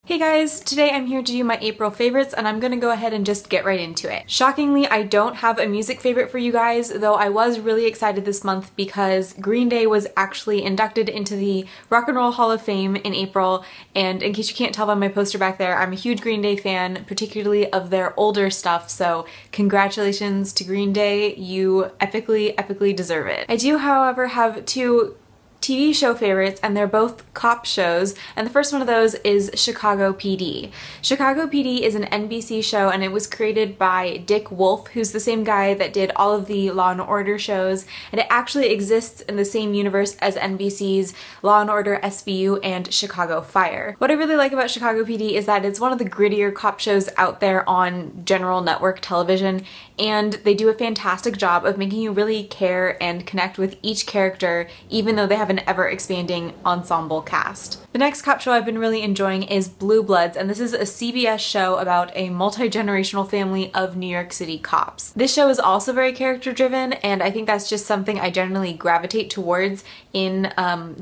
Hey guys, today I'm here to do my April favorites and I'm gonna go ahead and just get right into it. Shockingly, I don't have a music favorite for you guys, though I was really excited this month because Green Day was actually inducted into the Rock and Roll Hall of Fame in April, and in case you can't tell by my poster back there, I'm a huge Green Day fan, particularly of their older stuff, so congratulations to Green Day, you epically deserve it. I do, however, have two TV show favorites, and they're both cop shows, and the first one of those is Chicago PD. Chicago PD is an NBC show, and it was created by Dick Wolf, who's the same guy that did all of the Law & Order shows, and it actually exists in the same universe as NBC's Law & Order SVU and Chicago Fire. What I really like about Chicago PD is that it's one of the grittier cop shows out there on general network television, and they do a fantastic job of making you really care and connect with each character, even though they have an ever-expanding ensemble cast. The next cop show I've been really enjoying is Blue Bloods, and this is a CBS show about a multi-generational family of New York City cops. This show is also very character-driven, and I think that's just something I generally gravitate towards in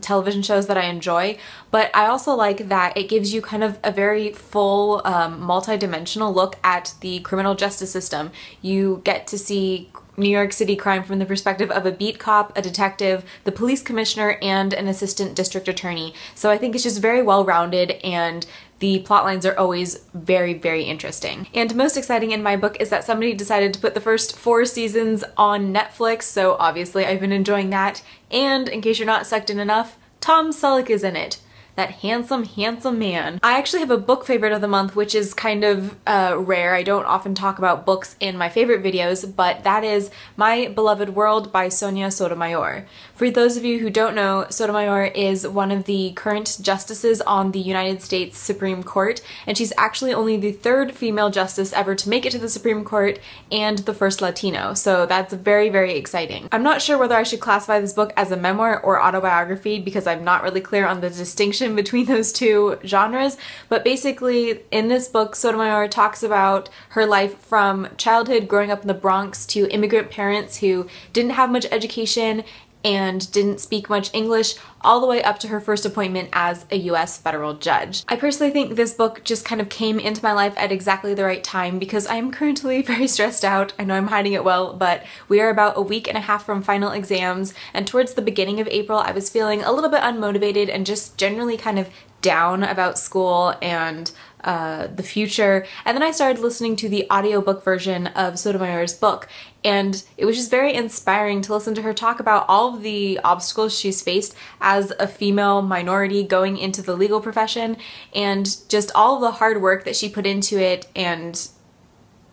television shows that I enjoy, but I also like that it gives you kind of a very full, multi-dimensional look at the criminal justice system. You get to see New York City crime from the perspective of a beat cop, a detective, the police commissioner, and an assistant district attorney. So I think it's just very well-rounded, and the plot lines are always very interesting. And most exciting in my book is that somebody decided to put the first 4 seasons on Netflix, so obviously I've been enjoying that. And in case you're not sucked in enough, Tom Selleck is in it. That handsome man. I actually have a book favorite of the month, which is kind of rare. I don't often talk about books in my favorite videos, but that is My Beloved World by Sonia Sotomayor. For those of you who don't know, Sotomayor is one of the current justices on the United States Supreme Court, and she's actually only the 3rd female justice ever to make it to the Supreme Court and the first Latino, so that's very exciting. I'm not sure whether I should classify this book as a memoir or autobiography because I'm not really clear on the distinction between those two genres, but basically in this book Sotomayor talks about her life from childhood growing up in the Bronx to immigrant parents who didn't have much education and didn't speak much English, all the way up to her first appointment as a US federal judge. I personally think this book just kind of came into my life at exactly the right time because I am currently very stressed out. I know I'm hiding it well, but we are about a week and a half from final exams, and towards the beginning of April I was feeling a little bit unmotivated and just generally kind of down about school and the future, and then I started listening to the audiobook version of Sotomayor's book, and it was just very inspiring to listen to her talk about all of the obstacles she's faced as a female minority going into the legal profession, and just all of the hard work that she put into it, and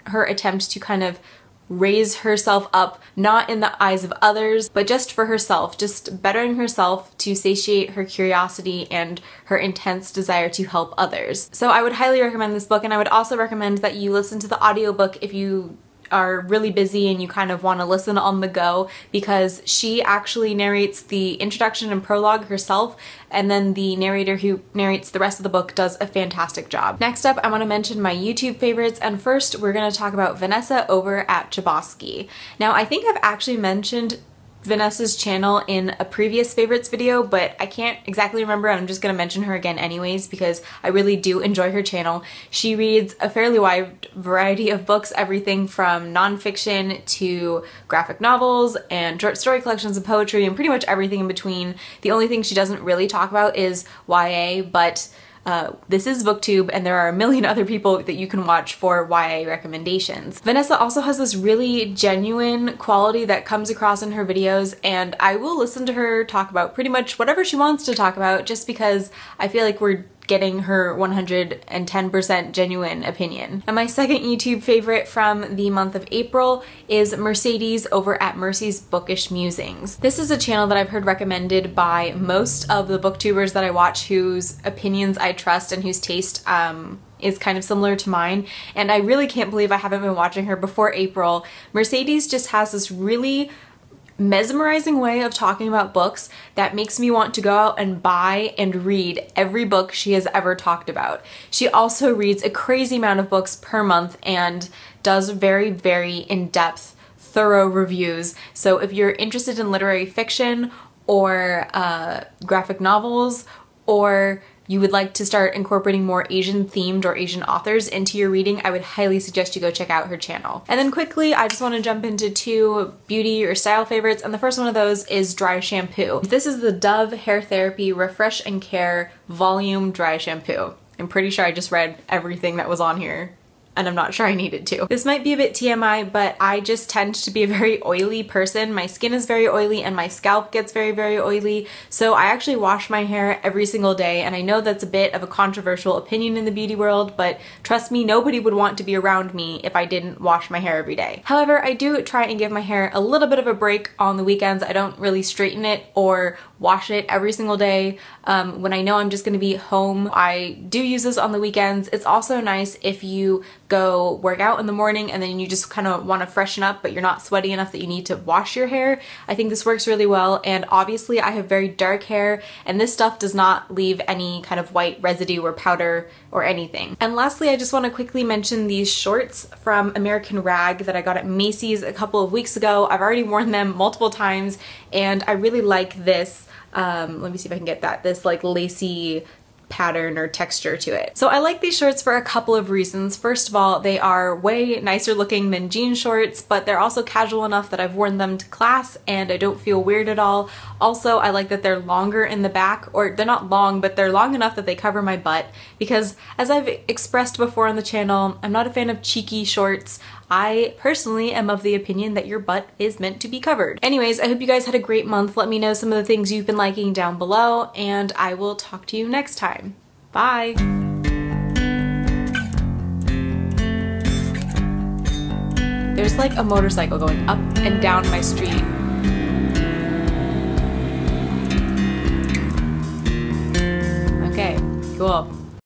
her attempt to kind of raise herself up, not in the eyes of others, but just for herself, just bettering herself to satiate her curiosity and her intense desire to help others. So I would highly recommend this book, and I would also recommend that you listen to the audiobook if you are really busy and you kind of want to listen on the go, because she actually narrates the introduction and prologue herself, and then the narrator who narrates the rest of the book does a fantastic job. Next up, I want to mention my YouTube favorites, and first we're going to talk about Vanessa over at Chbosky. Now, I think I've actually mentioned Vanessa's channel in a previous favorites video, but I can't exactly remember, and I'm just gonna mention her again anyways because I really do enjoy her channel. She reads a fairly wide variety of books, everything from nonfiction to graphic novels and short story collections and poetry and pretty much everything in between. The only thing she doesn't really talk about is YA, but this is BookTube, and there are a million other people that you can watch for YA recommendations. Vanessa also has this really genuine quality that comes across in her videos, and I will listen to her talk about pretty much whatever she wants to talk about just because I feel like we're getting her 110% genuine opinion. And my second YouTube favorite from the month of April is Mercedes over at Mercy's Bookish Musings. This is a channel that I've heard recommended by most of the booktubers that I watch whose opinions I trust and whose taste is kind of similar to mine, and I really can't believe I haven't been watching her before April. Mercedes just has this really mesmerizing way of talking about books that makes me want to go out and buy and read every book she has ever talked about. She also reads a crazy amount of books per month and does very in-depth, thorough reviews. So if you're interested in literary fiction or graphic novels or you would like to start incorporating more Asian themed or Asian authors into your reading, I would highly suggest you go check out her channel. And then quickly, I just want to jump into 2 beauty or style favorites, and the first one of those is Dry Shampoo. This is the Dove Hair Therapy Refresh+Care Volume Dry Shampoo. I'm pretty sure I just read everything that was on here, and I'm not sure I needed to. This might be a bit TMI, but I just tend to be a very oily person. My skin is very oily and my scalp gets very, very oily, so I actually wash my hair every single day, and I know that's a bit of a controversial opinion in the beauty world, but trust me, nobody would want to be around me if I didn't wash my hair every day. However, I do try and give my hair a little bit of a break on the weekends. I don't really straighten it or wash it every single day. When I know I'm just gonna be home, I do use this on the weekends. It's also nice if you go work out in the morning and then you just kind of want to freshen up, but you're not sweaty enough that you need to wash your hair. I think this works really well, and obviously I have very dark hair, and this stuff does not leave any kind of white residue or powder or anything. And lastly, I just want to quickly mention these shorts from American Rag that I got at Macy's a couple of weeks ago. I've already worn them multiple times, and I really like this. Let me see if I can get that. This like lacy pattern or texture to it. So I like these shorts for a couple of reasons. First of all, they are way nicer looking than jean shorts, but they're also casual enough that I've worn them to class and I don't feel weird at all. Also, I like that they're longer in the back, or they're not long, but they're long enough that they cover my butt, because as I've expressed before on the channel, I'm not a fan of cheeky shorts. I personally am of the opinion that your butt is meant to be covered. Anyways, I hope you guys had a great month. Let me know some of the things you've been liking down below, and I will talk to you next time. Bye! There's like a motorcycle going up and down my street. Okay, cool.